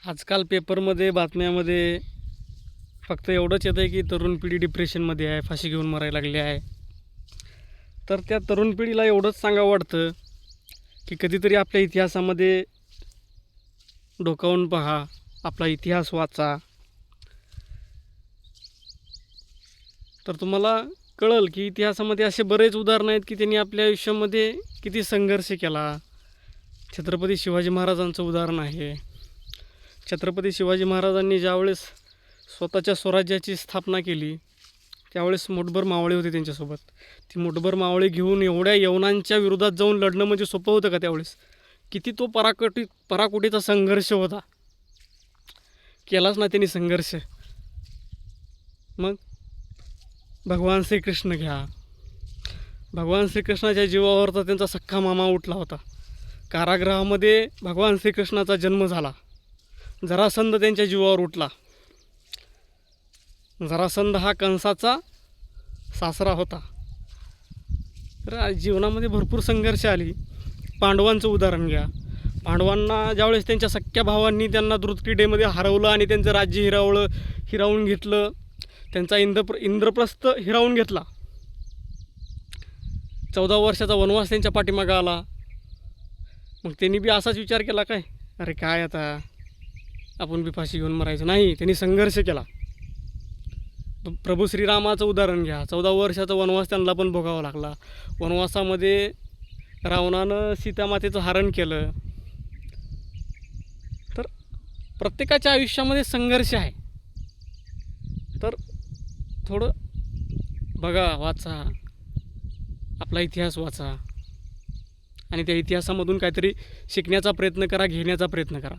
आजकाल पेपरमध्ये बातम्यामध्ये फक्त एवढंच येतं आहे की तरुण पिढी डिप्रेशनमध्ये आहे, फाशी घेऊन मरायला लागली आहे. तर त्या तरुण पिढीला एवढंच सांगावं वाटतं की कधीतरी आपल्या इतिहासामध्ये डोकावून पहा, आपला इतिहास वाचा. तर तुम्हाला कळेल की इतिहासामध्ये असे बरेच उदाहरणं आहेत की त्यांनी आपल्या आयुष्यामध्ये किती संघर्ष केला. छत्रपती शिवाजी महाराजांचं उदाहरण आहे. छत्रपती शिवाजी महाराजांनी ज्यावेळेस स्वतःच्या स्वराज्याची स्थापना केली त्यावेळेस मुठभर मावळे होते त्यांच्यासोबत. ती मुठभर मावळे घेऊन एवढ्या यवनांच्या विरोधात जाऊन लढणं म्हणजे सोपं होतं का त्यावेळेस? किती तो पराकोटीचा संघर्ष होता. केलाच ना त्यांनी संघर्ष. मग भगवान श्रीकृष्ण घ्या. भगवान श्रीकृष्णाच्या जीवावर तर त्यांचा सख्खा मामा उठला होता. कारागृहामध्ये भगवान श्रीकृष्णाचा जन्म झाला. जरासंध त्यांच्या जीवावर उठला. जरासंध हा कंसाचा सासरा होता. तर जीवनामध्ये भरपूर संघर्ष आली. पांडवांचं उदाहरण घ्या. पांडवांना ज्यावेळेस त्यांच्या सख्ख्या भावांनी त्यांना द्रुतक्रीडेमध्ये हरवलं आणि त्यांचं राज्य हिरावून घेतलं, त्यांचा इंद्रप्रस्थ हिरावून घेतला. 14 वर्षाचा वनवास त्यांच्या पाठीमागं आला. मग त्यांनी बी असाच विचार केला काय, अरे काय आता आपण बी फाशी घेऊन मरायचं नाही. त्यांनी संघर्ष केला. प्रभू श्रीरामाचं उदाहरण घ्या. 14 वर्षाचा वनवास त्यांना पण भोगावा लागला. वनवासामध्ये रावणानं सीतामातेचं हरण केलं. तर प्रत्येकाच्या आयुष्यामध्ये संघर्ष आहे. तर थोडं बघा, वाचा, आपला इतिहास वाचा आणि त्या इतिहासामधून काहीतरी शिकण्याचा प्रयत्न करा, घेण्याचा प्रयत्न करा.